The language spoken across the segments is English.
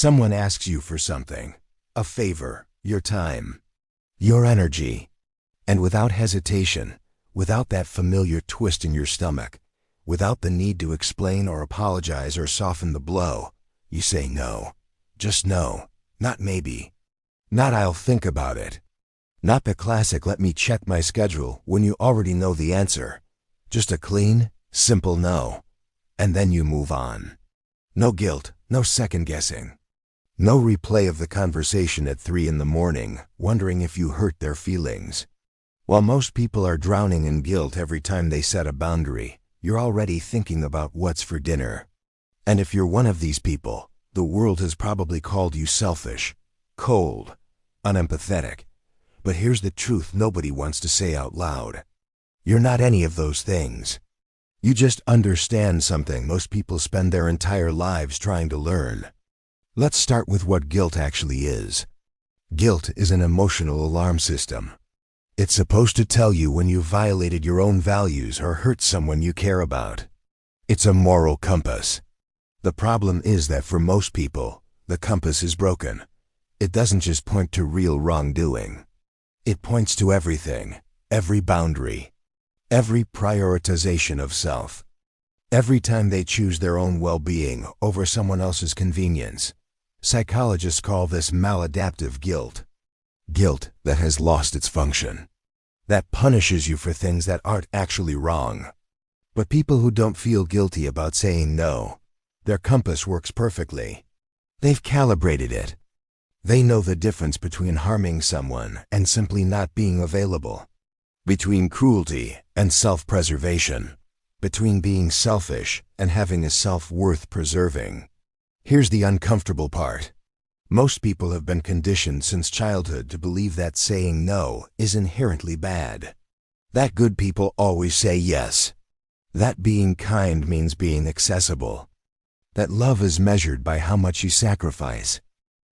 Someone asks you for something, a favor, your time, your energy, and without hesitation, without that familiar twist in your stomach, without the need to explain or apologize or soften the blow, you say no. Just no. Not maybe. Not I'll think about it. Not the classic let me check my schedule when you already know the answer. Just a clean, simple no. And then you move on. No guilt, no second guessing. No replay of the conversation at 3 in the morning, wondering if you hurt their feelings. While most people are drowning in guilt every time they set a boundary, you're already thinking about what's for dinner. And if you're one of these people, the world has probably called you selfish, cold, unempathetic. But here's the truth nobody wants to say out loud. You're not any of those things. You just understand something most people spend their entire lives trying to learn. Let's start with what guilt actually is. Guilt is an emotional alarm system. It's supposed to tell you when you violated your own values or hurt someone you care about. It's a moral compass. The problem is that for most people, the compass is broken. It doesn't just point to real wrongdoing. It points to everything, every boundary, every prioritization of self. Every time they choose their own well-being over someone else's convenience. Psychologists call this maladaptive guilt. Guilt that has lost its function. That punishes you for things that aren't actually wrong. But people who don't feel guilty about saying no, their compass works perfectly. They've calibrated it. They know the difference between harming someone and simply not being available. Between cruelty and self-preservation. Between being selfish and having a self-worth preserving. Here's the uncomfortable part. Most people have been conditioned since childhood to believe that saying no is inherently bad. That good people always say yes. That being kind means being accessible. That love is measured by how much you sacrifice.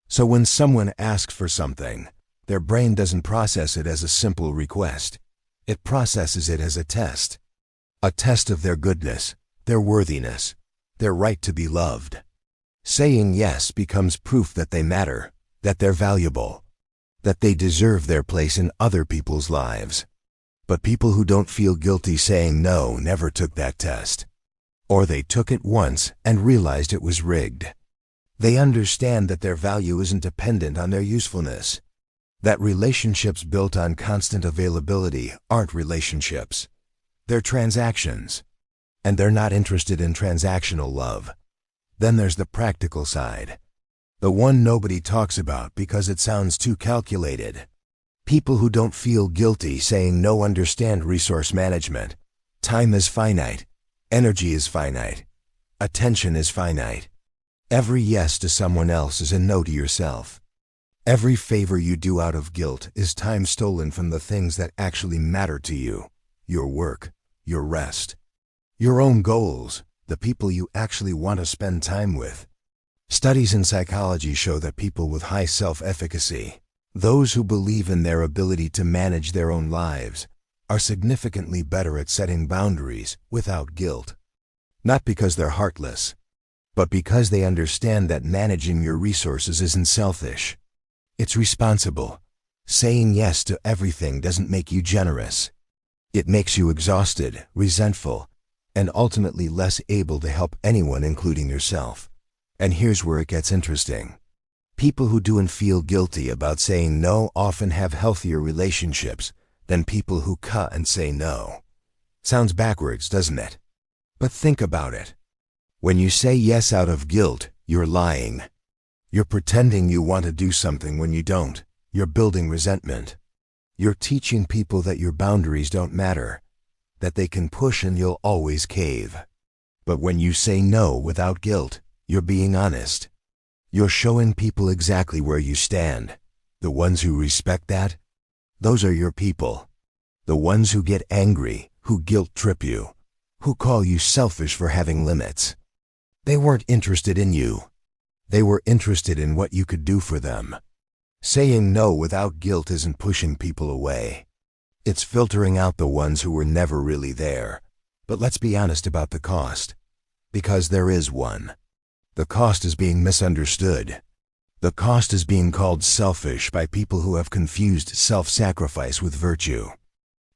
So when someone asks for something, their brain doesn't process it as a simple request. It processes it as a test. A test of their goodness, their worthiness, their right to be loved. Saying yes becomes proof that they matter, that they're valuable, that they deserve their place in other people's lives. But people who don't feel guilty saying no never took that test. Or they took it once and realized it was rigged. They understand that their value isn't dependent on their usefulness. That relationships built on constant availability aren't relationships. They're transactions. And they're not interested in transactional love. Then there's the practical side. The one nobody talks about because it sounds too calculated. People who don't feel guilty saying no understand resource management. Time is finite. Energy is finite. Attention is finite. Every yes to someone else is a no to yourself. Every favor you do out of guilt is time stolen from the things that actually matter to you. Your work, your rest, your own goals, the people you actually want to spend time with. Studies in psychology show that people with high self-efficacy, those who believe in their ability to manage their own lives, are significantly better at setting boundaries without guilt. Not because they're heartless, but because they understand that managing your resources isn't selfish. It's responsible. Saying yes to everything doesn't make you generous. It makes you exhausted, resentful, and ultimately less able to help anyone, including yourself. And here's where it gets interesting. People who don't feel guilty about saying no often have healthier relationships than people who cut and say no. Sounds backwards, doesn't it? But think about it. When you say yes out of guilt, you're lying. You're pretending you want to do something when you don't. You're building resentment. You're teaching people that your boundaries don't matter, that they can push and you'll always cave. But when you say no without guilt, you're being honest. You're showing people exactly where you stand. The ones who respect that, those are your people. The ones who get angry, who guilt trip you, who call you selfish for having limits. They weren't interested in you. They were interested in what you could do for them. Saying no without guilt isn't pushing people away. It's filtering out the ones who were never really there. But let's be honest about the cost. Because there is one. The cost is being misunderstood. The cost is being called selfish by people who have confused self-sacrifice with virtue.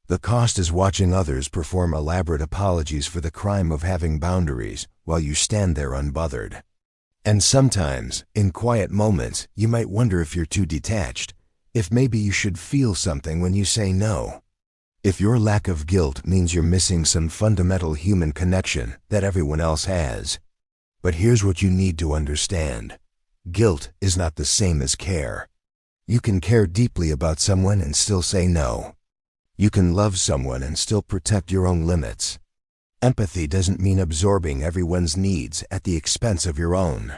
The cost is watching others perform elaborate apologies for the crime of having boundaries while you stand there unbothered. And sometimes, in quiet moments, you might wonder if you're too detached, if maybe you should feel something when you say no. If your lack of guilt means you're missing some fundamental human connection that everyone else has. But here's what you need to understand. Guilt is not the same as care. You can care deeply about someone and still say no. You can love someone and still protect your own limits. Empathy doesn't mean absorbing everyone's needs at the expense of your own.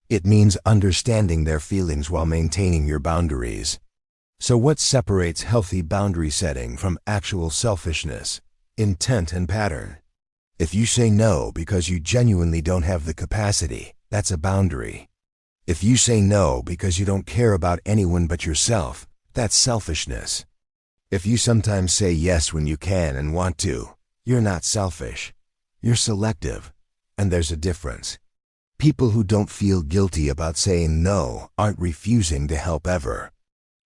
It means understanding their feelings while maintaining your boundaries. So what separates healthy boundary setting from actual selfishness, intent, and pattern? If you say no because you genuinely don't have the capacity, that's a boundary. If you say no because you don't care about anyone but yourself, that's selfishness. If you sometimes say yes when you can and want to, you're not selfish. You're selective. And there's a difference. People who don't feel guilty about saying no aren't refusing to help ever.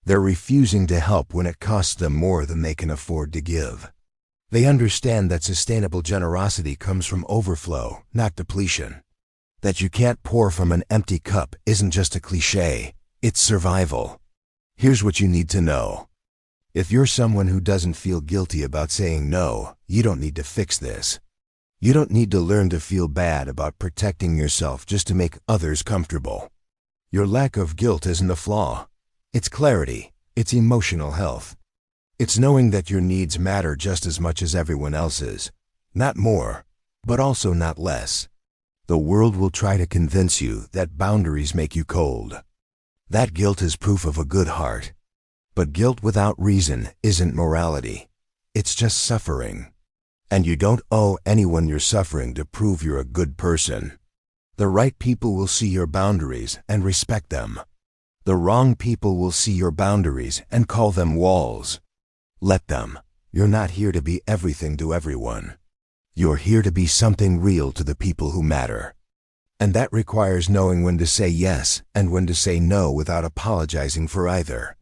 They're refusing to help when it costs them more than they can afford to give. They understand that sustainable generosity comes from overflow, not depletion. That you can't pour from an empty cup isn't just a cliché, it's survival. Here's what you need to know. If you're someone who doesn't feel guilty about saying no, you don't need to fix this. You don't need to learn to feel bad about protecting yourself just to make others comfortable. Your lack of guilt isn't a flaw. It's clarity. It's emotional health. It's knowing that your needs matter just as much as everyone else's. Not more, but also not less. The world will try to convince you that boundaries make you cold. That guilt is proof of a good heart. But guilt without reason isn't morality. It's just suffering. And you don't owe anyone your suffering to prove you're a good person. The right people will see your boundaries and respect them. The wrong people will see your boundaries and call them walls. Let them. You're not here to be everything to everyone. You're here to be something real to the people who matter. And that requires knowing when to say yes and when to say no without apologizing for either.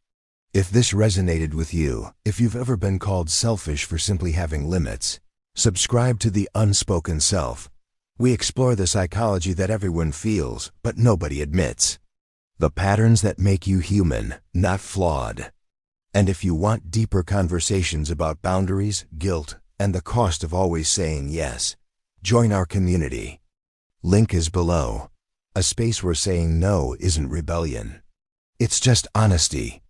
If this resonated with you, if you've ever been called selfish for simply having limits, subscribe to the Unspoken Self. We explore the psychology that everyone feels, but nobody admits. The patterns that make you human, not flawed. And if you want deeper conversations about boundaries, guilt, and the cost of always saying yes, join our community. Link is below. A space where saying no isn't rebellion. It's just honesty.